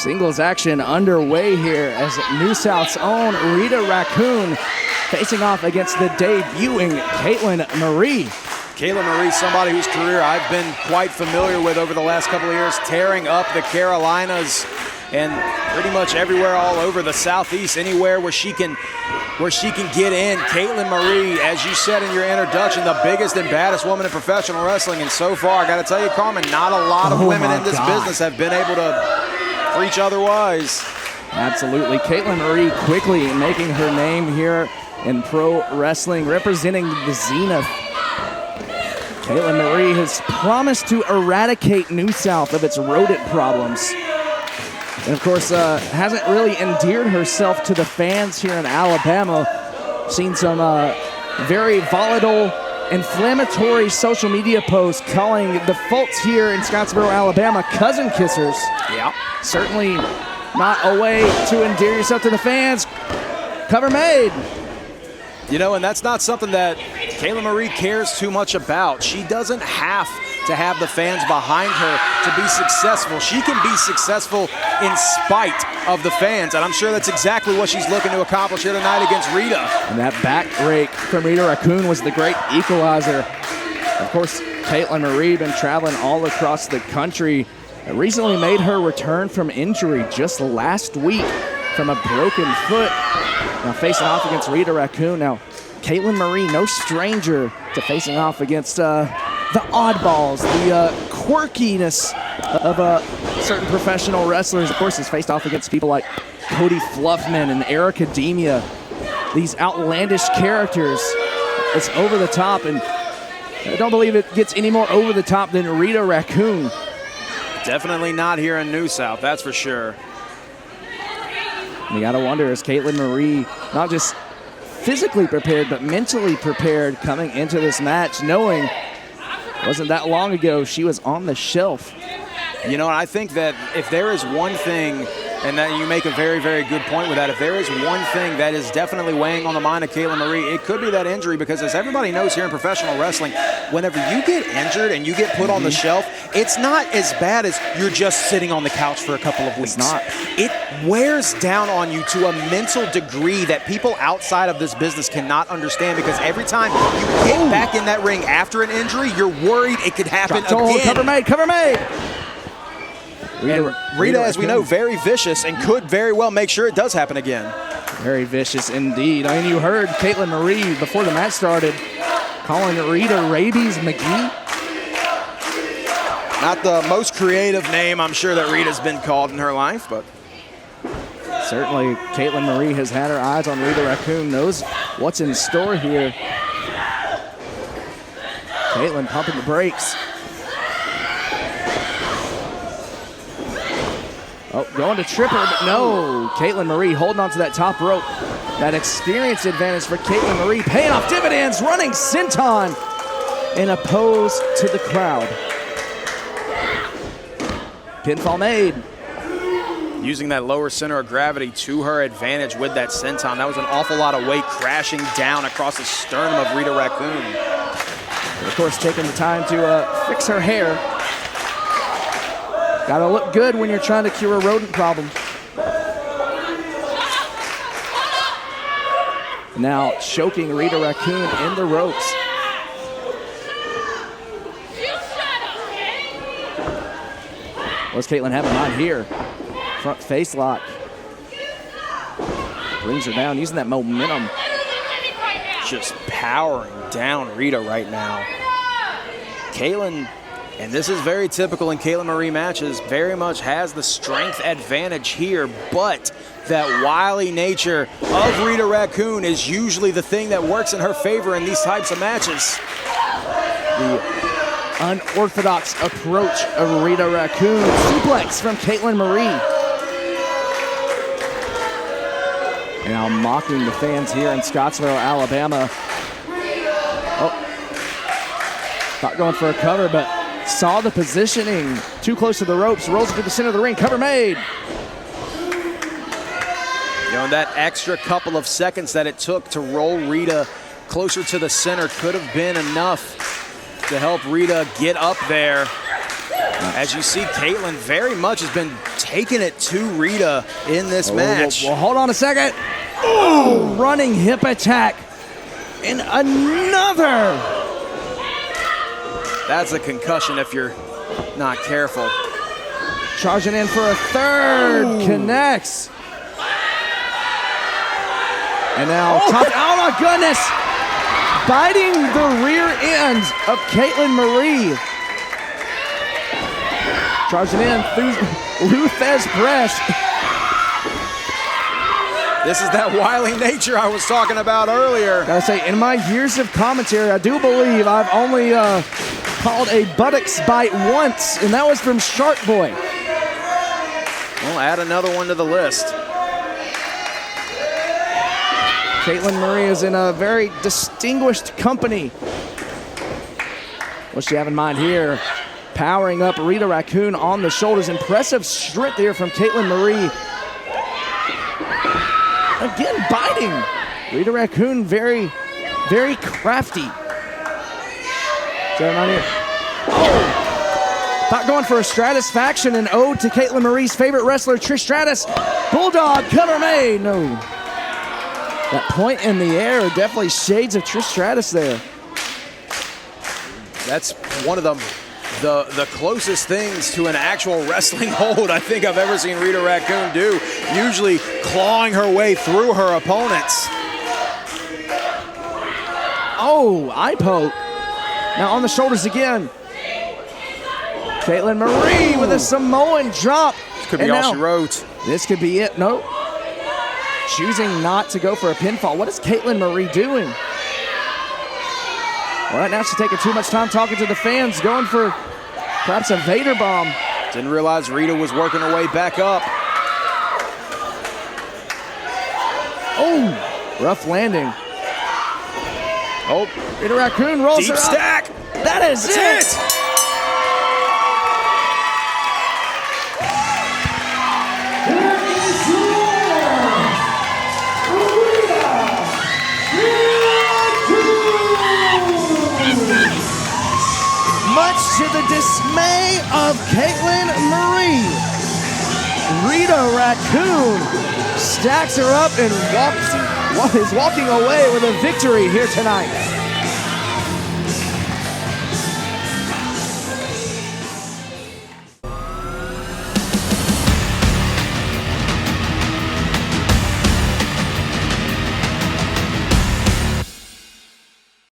Singles action underway here as New South's own Rita Raccoon facing off against the debuting Kaitlyn Marie. Kaitlyn Marie, somebody whose career I've been quite familiar with over the last couple of years, tearing up the Carolinas and pretty much everywhere all over the Southeast, anywhere where she can get in. Kaitlyn Marie, as you said in your introduction, the biggest and baddest woman in professional wrestling. And so far, I got to tell you, Carmen, not a lot of women in this business have been able to preach otherwise. Absolutely. Kaitlyn Marie quickly making her name here in pro wrestling, representing the Zenith. Kaitlyn Marie has promised to eradicate New South of its rodent problems. And of course, hasn't really endeared herself to the fans here in Alabama. Seen some very volatile, inflammatory social media posts calling the folks here in Scottsboro, Alabama, cousin kissers. Yeah. Certainly not a way to endear yourself to the fans. Cover made. You know, and that's not something that Kaitlyn Marie cares too much about. She doesn't have to have the fans behind her to be successful. She can be successful in spite of the fans, and I'm sure that's exactly what she's looking to accomplish here tonight against Rita. And that back rake from Rita Raccoon was the great equalizer. Of course, Kaitlyn Marie been traveling all across the country. Recently made her return from injury just last week from a broken foot. Now facing off against Rita Raccoon. Now, Kaitlyn Marie, no stranger to facing off against the oddballs, the quirkiness of certain professional wrestlers. Of course, has faced off against people like Cody Fluffman and Eric Academia. These outlandish characters. It's over the top, and I don't believe it gets any more over the top than Rita Raccoon. Definitely not here in New South, that's for sure. You gotta wonder, is Kaitlyn Marie not just physically prepared, but mentally prepared coming into this match, knowing it wasn't that long ago she was on the shelf. You know, I think that if there is one thing, and that you make a very, very good point with that, if there is one thing that is definitely weighing on the mind of Kaitlyn Marie, it could be that injury, because as everybody knows here in professional wrestling, whenever you get injured and you get put on the shelf, it's not as bad as you're just sitting on the couch for a couple of weeks. It's not. It wears down on you to a mental degree that people outside of this business cannot understand, because every time you get back in that ring after an injury, you're worried it could happen again. Cover made, cover made. Rita, as we know, very vicious and could very well make sure it does happen again. Very vicious indeed. I mean, you heard Kaitlyn Marie before the match started calling Rita Rabies McGee. Not the most creative name I'm sure that Rita's been called in her life, but certainly Kaitlyn Marie has had her eyes on Rita Raccoon, knows what's in store here. Kaitlyn pumping the brakes. Oh, going to trip her, but no. Kaitlyn Marie holding on to that top rope. That experience advantage for Kaitlyn Marie, paying off dividends, running senton in a pose to the crowd. Pinfall made. Using that lower center of gravity to her advantage with that senton. That was an awful lot of weight crashing down across the sternum of Rita Raccoon. And of course, taking the time to fix her hair. Gotta look good when you're trying to cure a rodent problem. Now choking Rita Raccoon in the ropes. What's Kaitlyn having on here? Front face lock. Brings her down, using that momentum. Just powering down Rita right now. Kaitlyn, and this is very typical in Kaitlyn Marie matches, very much has the strength advantage here, but that wily nature of Rita Raccoon is usually the thing that works in her favor in these types of matches. The unorthodox approach of Rita Raccoon. Suplex from Kaitlyn Marie. Now mocking the fans here in Scottsboro, Alabama. Oh, not going for a cover, but saw the positioning. Too close to the ropes, rolls it to the center of the ring, cover made. You know, that extra couple of seconds that it took to roll Rita closer to the center could have been enough to help Rita get up there. As you see, Kaitlyn very much has been taking it to Rita in this match. Well, hold on a second. Oh, running hip attack. And another. That's a concussion if you're not careful. Charging in for a third. Connects. And now, oh my goodness. Biting the rear end of Kaitlyn Marie. Charging in through Luthez press. This is that wily nature I was talking about earlier. Gotta say, in my years of commentary, I do believe I've only called a buttocks bite once, and that was from Shark Boy. We'll add another one to the list. Kaitlyn Marie is in a very distinguished company. What's she have in mind here? Powering up Rita Raccoon on the shoulders. Impressive strength there from Kaitlyn Marie. Again, biting. Rita Raccoon very, very crafty. Oh! Thought going for a Stratusfaction, an ode to Kaitlyn Marie's favorite wrestler, Trish Stratus. Bulldog cover made. No. That point in the air, definitely shades of Trish Stratus there. That's one of the closest things to an actual wrestling hold I think I've ever seen Rita Raccoon do, usually clawing her way through her opponents. Oh, eye poke. Now on the shoulders again. Kaitlyn Marie with a Samoan drop. This could be all she wrote. This could be it. Nope. Choosing not to go for a pinfall. What is Kaitlyn Marie doing? Well, right now she's taking too much time talking to the fans, going for perhaps a Vader bomb. Didn't realize Rita was working her way back up. Oh, rough landing. Oh, Rita Raccoon rolls deep her stack. Up. That is it. Much to the dismay of Kaitlyn Marie, Rita Raccoon stacks her up and is walking away with a victory here tonight.